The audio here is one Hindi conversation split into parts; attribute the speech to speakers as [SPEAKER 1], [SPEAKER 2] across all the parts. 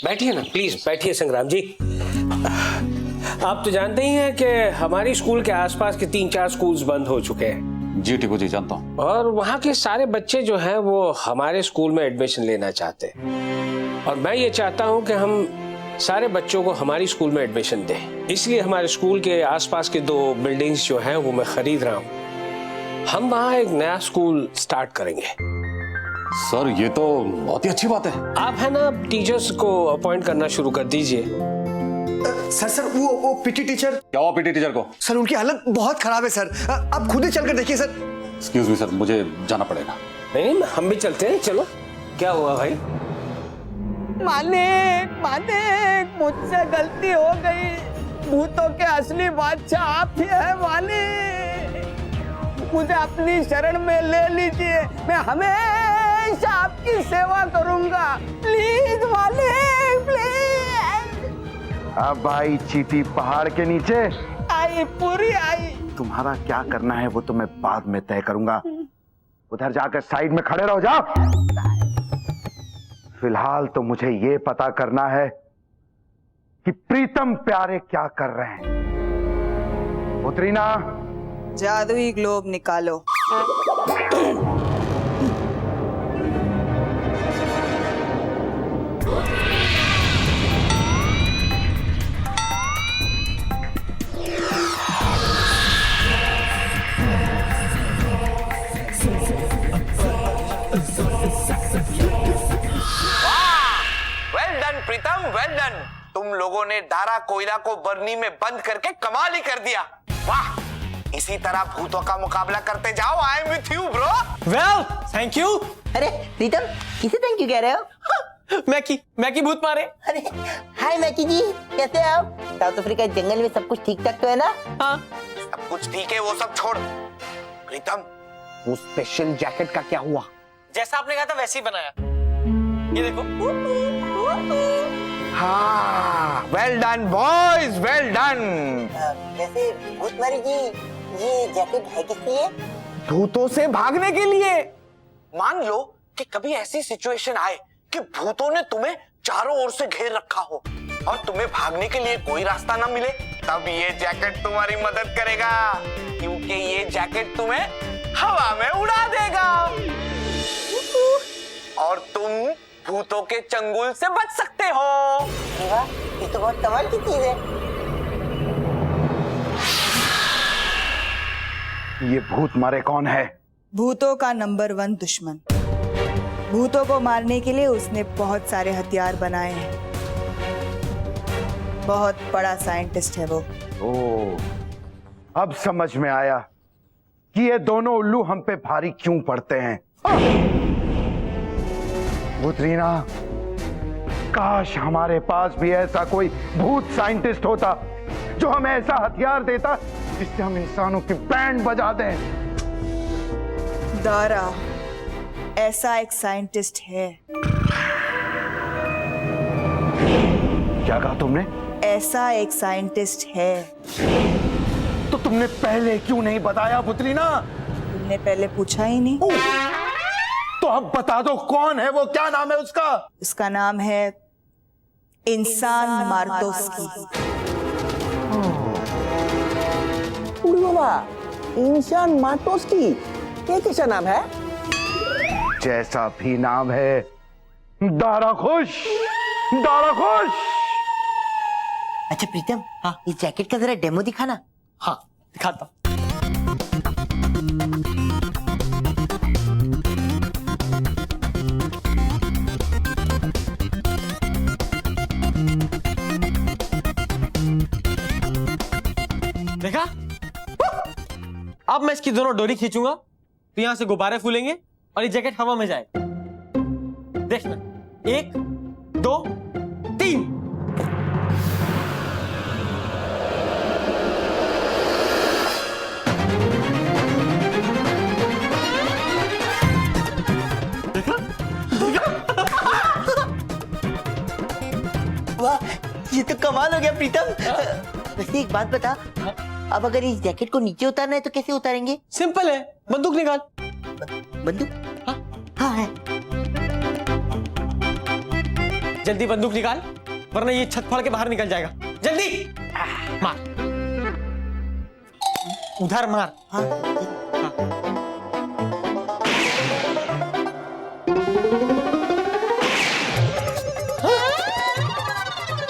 [SPEAKER 1] बैठिए ना प्लीज, बैठिए संग्राम जी। आप तो जानते ही हैं कि हमारी स्कूल के आसपास के 3-4 स्कूल्स बंद हो चुके हैं।
[SPEAKER 2] जी टीकू जी, जानता हूँ।
[SPEAKER 1] और वहाँ के सारे बच्चे जो हैं वो हमारे स्कूल में एडमिशन लेना चाहते हैं, और मैं ये चाहता हूँ कि हम सारे बच्चों को हमारी स्कूल में एडमिशन दें। इसलिए हमारे स्कूल के आसपास के 2 बिल्डिंग्स जो हैं वो मैं खरीद रहा हूँ। हम वहाँ एक नया स्कूल स्टार्ट करेंगे।
[SPEAKER 2] सर ये तो बहुत ही अच्छी बात है।
[SPEAKER 1] आप है ना टीचर्स को अपॉइंट करना शुरू कर दीजिए।
[SPEAKER 3] सर वो पीटी टीचर।
[SPEAKER 2] क्या हुआ पीटी टीचर को?
[SPEAKER 3] सर उनकी हालत बहुत खराब है सर, आप खुद ही चलकर देखिए सर।
[SPEAKER 2] एक्सक्यूज मी सर, मुझे जाना पड़ेगा।
[SPEAKER 1] नहीं, हम भी चलते हैं, चलो। क्या हुआ भाई?
[SPEAKER 4] मालिक मालिक, मुझसे गलती हो गई। भूतों के असली बादशाह आप ही हैं मालिक। मुझे अपनी शरण में ले लीजिए, मैं हमेशा आपकी सेवा करूंगा। प्लीज मालिक, प्लीज।
[SPEAKER 5] अब आई चीटी पहाड़ के नीचे।
[SPEAKER 4] आई, पूरी आई।
[SPEAKER 5] तुम्हारा क्या करना है वो तो मैं बाद में तय करूंगा। उधर जाकर साइड में खड़े रहो, जाओ। फिलहाल तो मुझे ये पता करना है कि प्रीतम प्यारे क्या कर रहे हैं। उतरीना,
[SPEAKER 6] जादुई ग्लोब निकालो।
[SPEAKER 7] वेल डन प्रीतम, वेल डन। तुम लोगों ने दारा कोयला को बरनी में बंद करके कमाल ही कर दिया। वाह, इसी तरह भूतों का मुकाबला करते जाओ। I am with you bro.
[SPEAKER 4] Well, thank you.
[SPEAKER 8] अरे प्रीतम, किसे थैंक यू कह रहे हो?
[SPEAKER 4] मैकी भूत मारे।
[SPEAKER 8] अरे हाय मैकी जी, कैसे हैं आप? साउथ अफ्रीका जंगल में सब कुछ ठीक ठाक तो है ना?
[SPEAKER 4] हाँ,
[SPEAKER 7] सब कुछ ठीक है, वो सब छोड़। प्रीतम, वो स्पेशल जैकेट का क्या हुआ?
[SPEAKER 4] जैसा आपने कहा था वैसे ही बनाया। ये देखो।
[SPEAKER 7] हाँ, well done boys, well done.
[SPEAKER 8] वैसे भूतमारी जी, ये जैकेट है किस लिए?
[SPEAKER 7] भूतों से भागने के लिए। मान लो कि कभी ऐसी सिचुएशन आए कि भूतों ने तुम्हें चारों ओर से घेर रखा हो और तुम्हें भागने के लिए कोई रास्ता ना मिले, तब ये जैकेट तुम्हारी मदद करेगा, क्योंकि ये जैकेट तुम्हें हवा में उड़ा देगा और तुम भूतों के चंगुल से बच सकते हो।
[SPEAKER 8] वाह, ये तो बहुत कमाल की चीज है।
[SPEAKER 5] ये भूत मारे कौन है?
[SPEAKER 6] भूतों का नंबर 1 दुश्मन। भूतों को मारने के लिए उसने बहुत सारे हथियार बनाए हैं। बहुत बड़ा साइंटिस्ट है वो।
[SPEAKER 5] ओ, अब समझ में आया कि ये दोनों उल्लू हम पे भारी क्यों पड़ते हैं। बुतरीना, काश हमारे पास भी ऐसा कोई भूत साइंटिस्ट होता जो हमें ऐसा हथियार देता जिससे हम इंसानों की बैंड बजा दें।
[SPEAKER 6] दारा ऐसा एक साइंटिस्ट है।
[SPEAKER 5] क्या कहा तुमने?
[SPEAKER 6] ऐसा एक साइंटिस्ट है।
[SPEAKER 5] तो तुमने पहले क्यों नहीं बताया बुतरीना?
[SPEAKER 6] तुमने पहले पूछा ही नहीं।
[SPEAKER 5] तो अब बता दो कौन है वो, क्या नाम है उसका?
[SPEAKER 6] उसका नाम है इंसान मार्तोस्की।
[SPEAKER 8] बाबा, इंसान मार्तोस्की, ये कैसा नाम है?
[SPEAKER 5] जैसा भी नाम है, दारा खुश, दारा खुश।
[SPEAKER 8] अच्छा प्रीतम, हाँ, इस जैकेट का जरा डेमो दिखाना।
[SPEAKER 4] हाँ दिखाता। देखा? अब मैं इसकी दोनों डोरी खींचूंगा तो यहां से गुब्बारे फूलेंगे और ये जैकेट हवा में जाएगा। देखना, 1 2 3।
[SPEAKER 8] वाह, ये तो कमाल हो गया प्रीतम। वैसे एक बात बता, अब अगर इस जैकेट को नीचे उतारना है तो कैसे उतारेंगे?
[SPEAKER 4] सिंपल है, बंदूक निकाल।
[SPEAKER 8] बंदूक? हाँ हाँ है।
[SPEAKER 4] जल्दी बंदूक निकाल, वरना ये छत फाड़ के बाहर निकल जाएगा। जल्दी मार, उधर मार।
[SPEAKER 8] हाँ।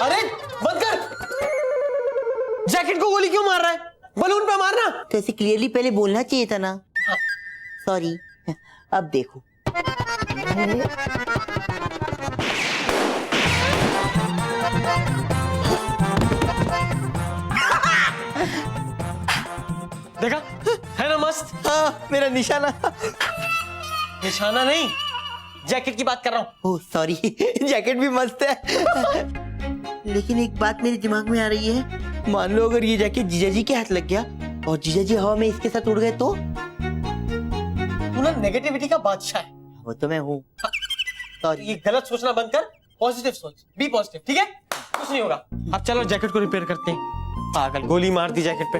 [SPEAKER 4] अरे बंद कर, जैकेट को गोली क्यों मार रहा है? बलून पे मारना।
[SPEAKER 8] तो ऐसे क्लियरली पहले बोलना चाहिए था ना। सॉरी, अब देखो।
[SPEAKER 4] देखा है ना मस्त?
[SPEAKER 8] हाँ, मेरा निशाना।
[SPEAKER 4] निशाना नहीं, जैकेट की बात कर रहा हूं।
[SPEAKER 8] ओह सॉरी, जैकेट भी मस्त है। लेकिन एक बात मेरे दिमाग में आ रही है, मान लो अगर ये जैकेट जीजा जी के हाथ लग गया और जीजा जी हवा में इसके साथ उड़ गए तो?
[SPEAKER 4] तू ना नेगेटिविटी का बादशाह है।
[SPEAKER 8] वो तो मैं हूँ। सॉरी।
[SPEAKER 4] ये गलत सोचना बंद कर, पॉजिटिव सोच, बी पॉजिटिव, ठीक है? कुछ नहीं होगा। अब चलो जैकेट को रिपेयर करते हैं। पागल, गोली मार दी जैकेट पे।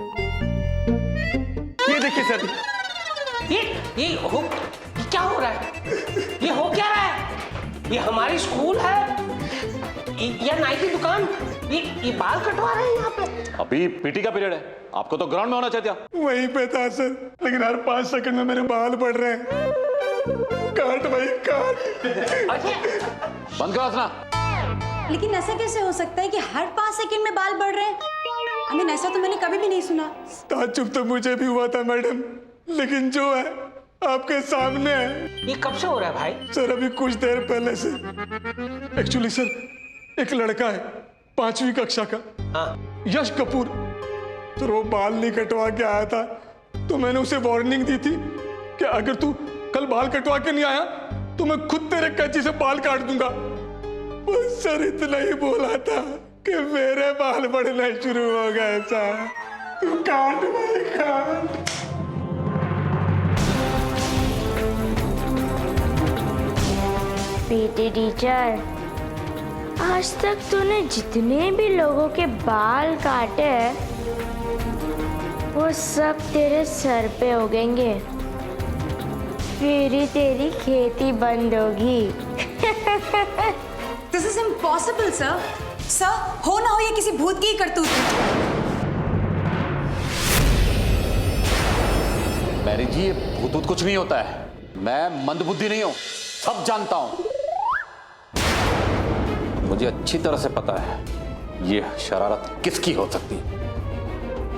[SPEAKER 3] ये देखिए सर,
[SPEAKER 1] ये क्या हो रहा है? ये हो क्या रहा है? ये हमारी स्कूल है या नाई की दुकान? ये बाल कटवा रहे हैं यहाँ पे?
[SPEAKER 2] अभी पीटी का पीरियड है, आपको तो ग्राउंड में होना चाहिए था।
[SPEAKER 5] वहीं पे था सर, लेकिन हर 5 सेकंड में मेरे बाल बढ़ रहे हैं। काट भाई काट।
[SPEAKER 2] बंद करो हंसना।
[SPEAKER 9] लेकिन ऐसा कैसे हो सकता है कि हर 5 सेकंड में बाल बढ़ रहे हैं? आई मीन ऐसा तो मैंने कभी भी नहीं सुना।
[SPEAKER 5] ताज्जुब तो मुझे भी हुआ था मैडम, लेकिन जो है आपके सामने है।
[SPEAKER 1] ये कब से हो रहा है भाई?
[SPEAKER 5] सर अभी कुछ देर पहले से। एक्चुअली सर, एक लड़का है 5वीं कक्षा का, यश कपूर। सर वो बाल नहीं कटवा के आया था, तो मैंने उसे वार्निंग दी थी कि अगर तू कल बाल कटवा के नहीं आया तो मैं खुद तेरे कैंची से बाल काट दूंगा। बस सर इतना ही बोला था कि मेरे बाल बढ़ना शुरू हो गए। सर तू काट भाई काट।
[SPEAKER 10] पीटी टीचर, आज तक तूने जितने भी लोगों के बाल काटे वो सब तेरे सर पे उगेंगे, फिर ही तेरी खेती बंद होगी।
[SPEAKER 9] This is impossible sir. Sir, हो ना हो ये किसी भूत की करतूत है।
[SPEAKER 2] मैरी जी, ये भूत कुछ नहीं होता है। मैं मंदबुद्धि नहीं हूं, सब जानता हूं। मुझे अच्छी तरह से पता है ये शरारत किसकी हो सकती है।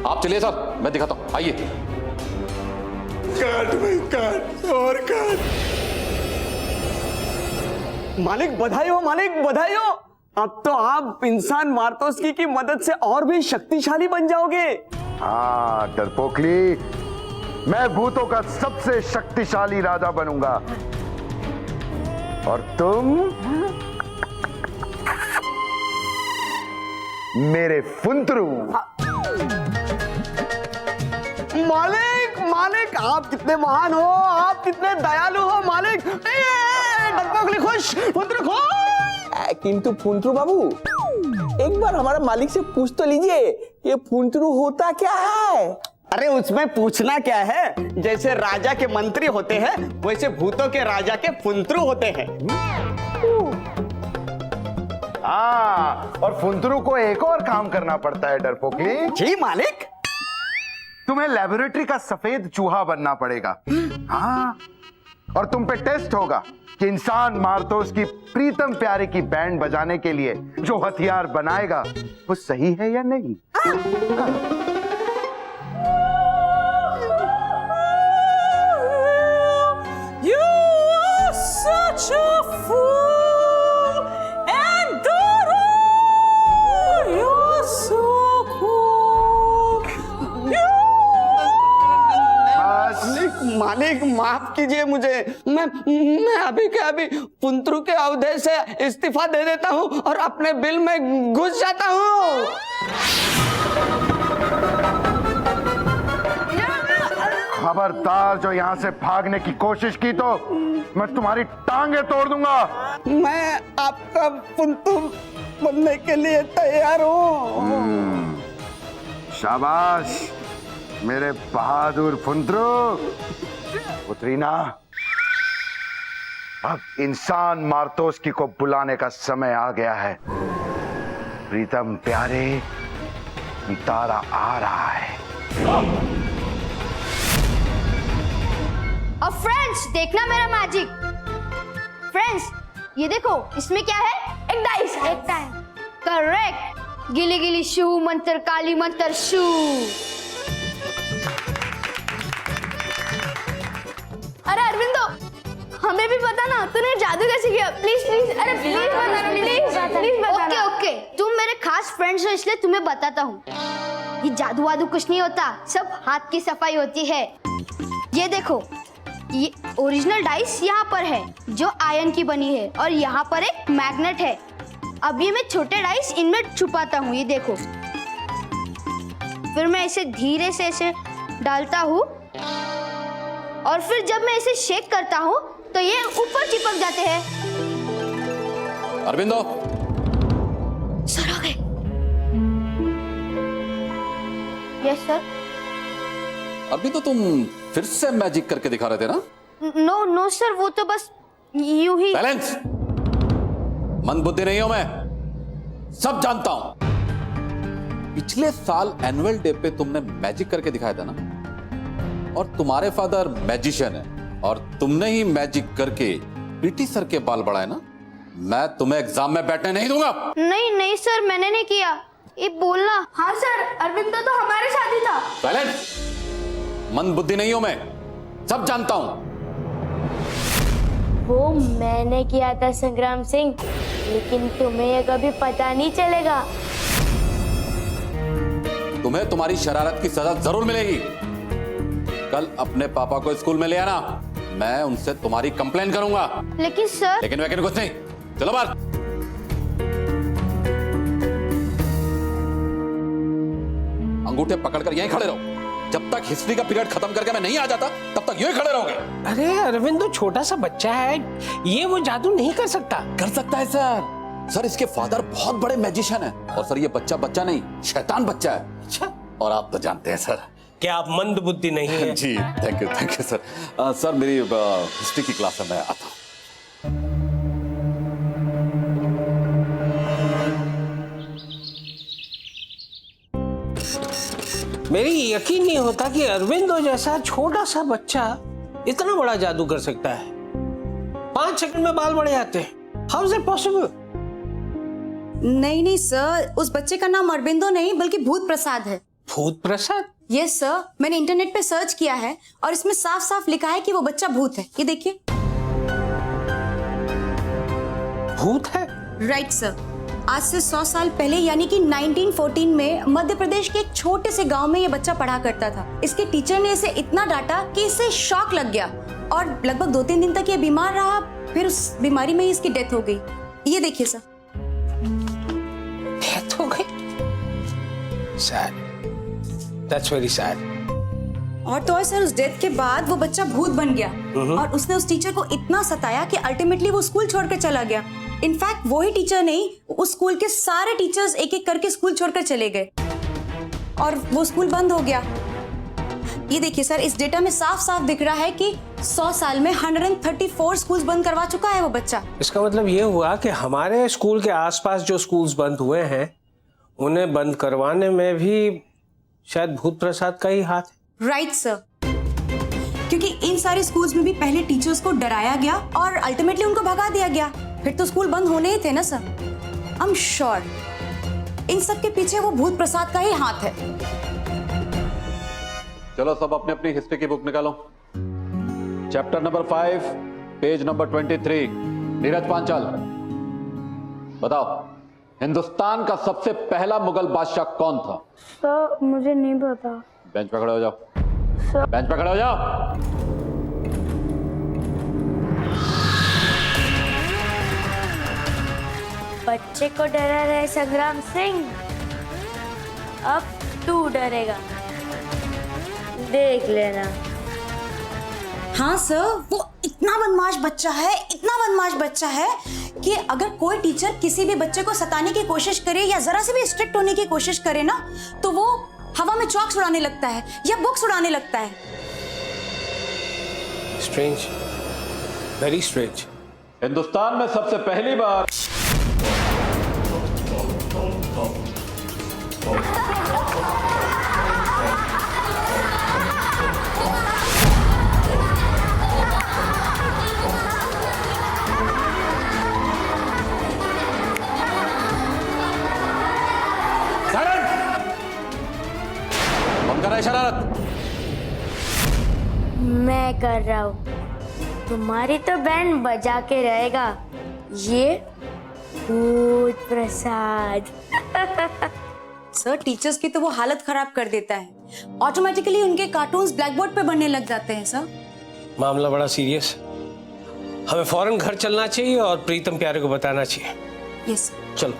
[SPEAKER 2] आप चलिए सर, मैं दिखाता हूं, आइए।
[SPEAKER 5] काट भाई काट और काट।
[SPEAKER 7] मालिक बधाई हो, मालिक बधाई हो। अब तो आप इंसान मार्तोस्की की मदद से और भी शक्तिशाली बन जाओगे।
[SPEAKER 5] हाँ डरपोकली, मैं भूतों का सबसे शक्तिशाली राजा बनूंगा और तुम मेरे फुंतरू।
[SPEAKER 7] मालिक मालिक, आप कितने महान हो, आप कितने दयालु हो मालिक। डरपोकली खुश, फुंतरू खुश। किंतु फुंतरू बाबू, एक बार हमारा मालिक से पूछ तो लीजिए, ये फुंतरू होता क्या है? अरे उसमें पूछना क्या है, जैसे राजा के मंत्री होते हैं वैसे भूतों के राजा के फुंतरू होते हैं।
[SPEAKER 5] हाँ, और फुंतरू को एक और काम करना पड़ता है डरपोकली।
[SPEAKER 7] जी मालिक।
[SPEAKER 5] तुम्हें लेबोरेटरी का सफेद चूहा बनना पड़ेगा। हाँ, और तुम पे टेस्ट होगा कि इंसान मार्तोस की प्रीतम प्यारे की बैंड बजाने के लिए जो हथियार बनाएगा वो सही है या नहीं।
[SPEAKER 9] You are such a fool and Doro, you're so cool.
[SPEAKER 7] मालिक माफ कीजिए मुझे, मैं अभी के अभी फुंतरू के अहदे से इस्तीफा दे देता हूँ और अपने बिल में घुस जाता हूँ।
[SPEAKER 5] खबरदार, जो यहाँ से भागने की कोशिश की तो मैं तुम्हारी टांगे तोड़ दूंगा।
[SPEAKER 7] मैं आपका फुंतरू बनने के लिए तैयार हूँ।
[SPEAKER 5] शाबाश मेरे बहादुर फुंतरू। पुत्रीना,
[SPEAKER 11] अब इंसान मार्तोस्की को बुलाने का समय आ गया है। प्रीतम प्यारे, तारा आ रहा है।
[SPEAKER 10] अब फ्रेंड्स देखना मेरा मैजिक। फ्रेंड्स ये देखो, इसमें क्या है? एक डाइस। एक टाइम करेक्ट। गिली गिली शू, मंत्र काली मंत्र शू। अरे अरविंदो, हमें भी पता ना, तूने जादू कैसे किया? प्लीज प्लीज, अरे प्लीज बताना, प्लीज बताना। ओके, तुम मेरे खास फ्रेंड्स हो इसलिए तुम्हें बताता हूँ। ये जादू वादू कुछ नहीं होता, सब हाथ की सफाई होती है। ये देखो, ये ओरिजिनल डाइस यहाँ पर है जो आयरन की बनी है, और यहाँ पर एक मैग्नेट है। अब ये मैं छोटे डाइस इनमें छुपाता हूँ, ये देखो। फिर मैं इसे धीरे से ऐसे डालता हूँ, और फिर जब मैं इसे शेक करता हूँ तो ये ऊपर चिपक जाते हैं।
[SPEAKER 2] अरविंदो,
[SPEAKER 10] सर आ गए। Yes sir.
[SPEAKER 2] अभी तो तुम फिर से मैजिक करके दिखा रहे थे ना?
[SPEAKER 10] नो नो सर, वो तो बस यूं ही।
[SPEAKER 2] साइलेंस! मंदबुद्धि नहीं हूं मैं, सब जानता हूं। पिछले साल एनुअल डे पे तुमने मैजिक करके दिखाया था ना, और तुम्हारे फादर मैजिशियन है, और तुमने ही मैजिक करके पीटी सर के बाल बढ़ाए ना। मैं तुम्हें एग्जाम में बैठने नहीं दूंगा।
[SPEAKER 10] नहीं नहीं सर, मैंने नहीं किया, ये बोलना। हाँ सर, अरविंदो तो हमारे साथ ही था।
[SPEAKER 2] साइलेंस! मंदबुद्धि नहीं हूं मैं, सब जानता हूं।
[SPEAKER 10] वो मैंने किया था संग्राम सिंह, लेकिन तुम्हें ये कभी पता नहीं चलेगा।
[SPEAKER 2] तुम्हें तुम्हारी शरारत की सजा जरूर मिलेगी। कल अपने पापा को स्कूल में ले आना, मैं उनसे तुम्हारी कंप्लेन करूंगा।
[SPEAKER 10] लेकिन सर।
[SPEAKER 2] लेकिन कुछ नहीं, चलो बाहर। अंगूठे पकड़कर यहीं खड़े रहो। जब तक हिस्ट्री का पीरियड खत्म करके मैं नहीं आ जाता, तब तक यहीं खड़े रहोगे।
[SPEAKER 1] अरे अरविंद तो छोटा सा बच्चा है, ये वो जादू नहीं कर सकता।
[SPEAKER 2] कर सकता है सर। सर इसके फादर बहुत बड़े मैजिशियन है, और सर ये बच्चा बच्चा नहीं, शैतान बच्चा है।
[SPEAKER 1] अच्छा,
[SPEAKER 2] और आप तो जानते हैं सर।
[SPEAKER 1] क्या आप मंद बुद्धि नहीं है?
[SPEAKER 2] जी थैंक यू सर। सर मेरी हिस्ट्री की क्लास में मैं आता हूँ।
[SPEAKER 1] मेरी यकीन नहीं होता कि अरविंदो जैसा छोटा सा बच्चा इतना बड़ा जादू कर सकता है। 5 सेकंड में बाल बढ़ जाते हैं। How is it possible?
[SPEAKER 9] नहीं नहीं सर, उस बच्चे का नाम अरविंदो नहीं बल्कि भूत प्रसाद है।
[SPEAKER 1] भूत प्रसाद?
[SPEAKER 9] यस सर, मैंने इंटरनेट पे सर्च किया है और इसमें साफ साफ लिखा है कि वो बच्चा भूत है। ये देखिए।
[SPEAKER 1] भूत है?
[SPEAKER 9] Right sir. आज से 100 साल पहले यानी कि 1914 में मध्य प्रदेश के एक छोटे से गांव में ये बच्चा पढ़ा करता था। इसके टीचर ने इसे इतना डांटा कि इसे शॉक लग गया और लगभग 2-3 दिन तक ये बीमार रहा। फिर उस बीमारी में ही इसकी डेथ हो गई। ये देखिए सर।
[SPEAKER 1] डेथ हो गई? Sad, that's very sad.
[SPEAKER 9] और तो और सर, उस डेथ के बाद वो बच्चा भूत बन गया और उसने उस टीचर को इतना सताया कि अल्टीमेटली वो स्कूल छोड़कर चला गया। इनफैक्ट वो ही टीचर नहीं, उस स्कूल के सारे टीचर्स एक एक करके स्कूल छोड़कर चले गए और वो स्कूल बंद हो गया। ये देखिए सर, इस डेटा में साफ साफ दिख रहा है कि 100 साल में 134 स्कूल्स बंद करवा चुका है वो बच्चा।
[SPEAKER 1] इसका मतलब ये हुआ कि हमारे स्कूल के आसपास जो स्कूल्स बंद हुए हैं उन्हें बंद करवाने में भी शायद भूत प्रसाद का ही हाथ है।
[SPEAKER 9] राइट सर, क्योंकि इन सारे स्कूल्स में भी पहले टीचर्स को डराया गया और अल्टीमेटली उनको भगा दिया गया। फिर तो स्कूल बंद होने ही थे ना sir. I am sure in सब के पीछे वो भूत प्रसाद का ही हाथ है।
[SPEAKER 2] चलो सब अपनी अपनी हिस्ट्री की बुक निकालो। Chapter number 5, page number 23। Neeraj Panchal, बताओ हिंदुस्तान का सबसे पहला मुगल बादशाह कौन था?
[SPEAKER 10] सर मुझे नहीं पता।
[SPEAKER 2] बेंच पे खड़े हो जाओ।
[SPEAKER 10] सर।
[SPEAKER 2] बेंच पे खड़े हो जाओ।
[SPEAKER 10] बच्चे को डरा रहे संग्राम सिंह, अब तू डरेगा, देख लेना।
[SPEAKER 9] हाँ सर, वो इतना बदमाश बच्चा है, इतना बदमाश बच्चा है कि अगर कोई टीचर किसी भी बच्चे को सताने की कोशिश करे या जरा से भी स्ट्रिक्ट होने की कोशिश करे ना, तो वो हवा में चॉक्स उड़ाने लगता है या बुक्स उड़ाने लगता है।
[SPEAKER 1] Strange, very strange.
[SPEAKER 2] हिंदुस्तान में सबसे पहली बार बंद करा शरारत।
[SPEAKER 10] मैं कर रहा हूँ, तुम्हारी तो बैंड बजा के रहेगा ये भूत प्रसाद।
[SPEAKER 9] सर टीचर्स की तो वो हालत खराब कर देता है, ऑटोमेटिकली उनके कार्टून्स ब्लैक बोर्ड पे बनने लग जाते हैं सर।
[SPEAKER 1] मामला बड़ा सीरियस, हमें फौरन घर चलना चाहिए और प्रीतम प्यारे को बताना चाहिए।
[SPEAKER 9] यस
[SPEAKER 1] चलो।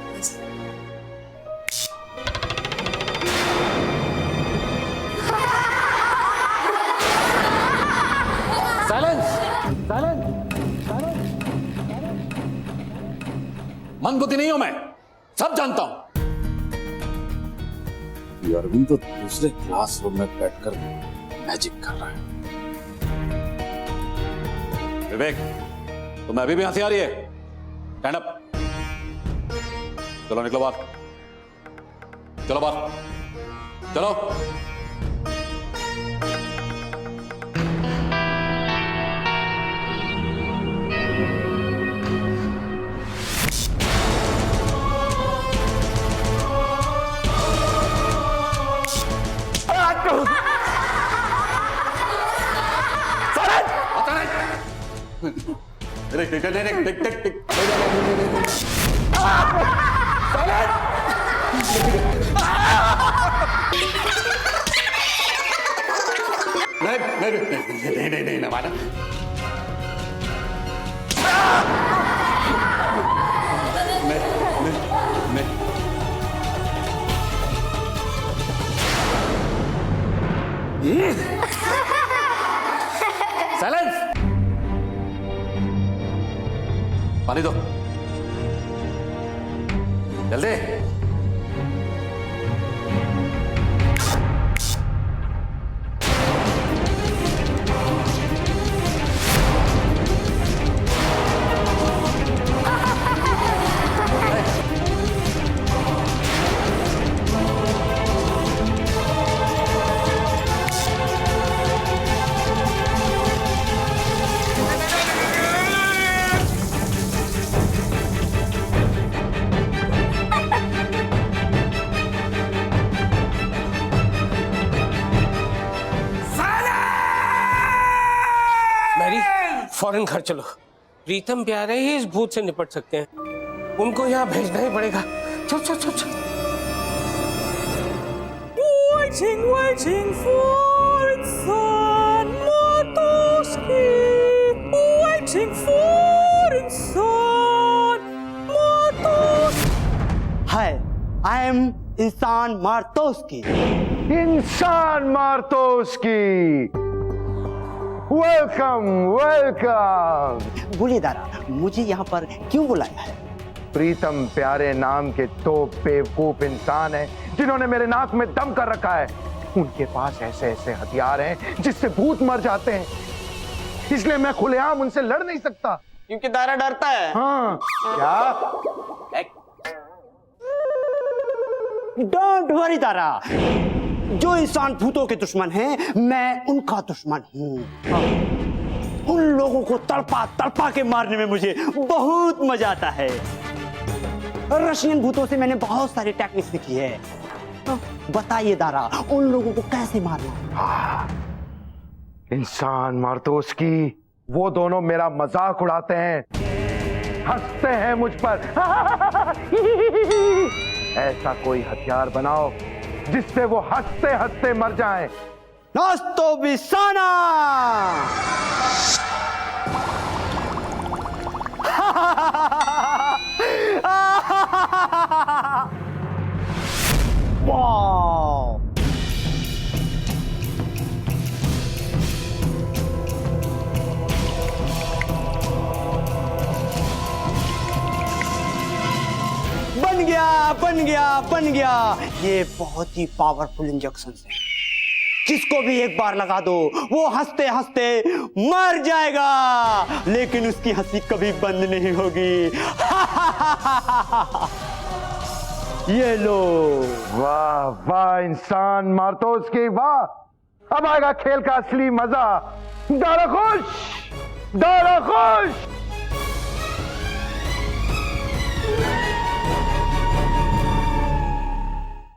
[SPEAKER 2] मंदबुद्धि नहीं हूं मैं, सब जानता हूं। ये अरविंद तो दूसरे क्लासरूम में बैठकर मैजिक कर रहा है। विवेक, तुम्हें अभी भी हंसी आ रही है? Stand up. चलो निकलो बाहर, चलो बाहर, चलो। नहीं माना। साइलेंस। पानी दो जल्दी।
[SPEAKER 1] फौरन घर चलो, प्रीतम प्यारे ही इस भूत से निपट सकते हैं, उनको यहाँ भेजना ही पड़ेगा। चल चल चल चल।
[SPEAKER 12] Waiting for insan Martoski. Waiting for insan Martoski.
[SPEAKER 8] Hi, I am इंसान मार्तोस्की।
[SPEAKER 11] इंसान मार्तोस्की, वेलकम वेलकम।
[SPEAKER 8] बोलिए दादा, मुझे यहाँ पर क्यों बुलाया है?
[SPEAKER 11] प्रीतम प्यारे नाम के दो बेवकूफ इंसान हैं जिन्होंने मेरे नाक में दम कर रखा है। उनके पास ऐसे ऐसे हथियार हैं जिससे भूत मर जाते हैं, इसलिए मैं खुलेआम उनसे लड़ नहीं सकता।
[SPEAKER 8] क्योंकि दारा डरता है।
[SPEAKER 11] हाँ क्या?
[SPEAKER 8] डोंट वरी दारा, जो इंसान भूतों के दुश्मन हैं, मैं उनका दुश्मन हूँ। उन लोगों को तड़पा तड़पा के मारने में मुझे बहुत मजा आता है। रशियन भूतों से मैंने बहुत सारी टेक्निक सीखी है। बताइए दारा, उन लोगों को कैसे मारना?
[SPEAKER 11] इंसान मार्तोस्की, वो दोनों मेरा मजाक उड़ाते हैं, हंसते हैं मुझ पर। ऐसा कोई हथियार बनाओ जिससे वो हंसते हंसते मर जाएं।
[SPEAKER 8] नास्तो बिसाना। वाह, बन गया, बन गया, बन गया। ये बहुत ही पावरफुल इंजेक्शन है।
[SPEAKER 11] इंसान मार्तोस्की,
[SPEAKER 8] बन गया, बन गया, बन गया। ये बहुत ही पावरफुल इंजेक्शन है। बन गया, बन गया, बन गया। ये बहुत ही पावरफुल इंजेक्शन है। जिसको भी एक बार लगा दो वो हंसते हंसते मर जाएगा, लेकिन उसकी हंसी कभी बंद नहीं होगी। ये लो।
[SPEAKER 11] वाह वाह इंसान मार्तोस की वाह। अब आएगा खेल का असली मजा। दारा खुश, दारा खुश।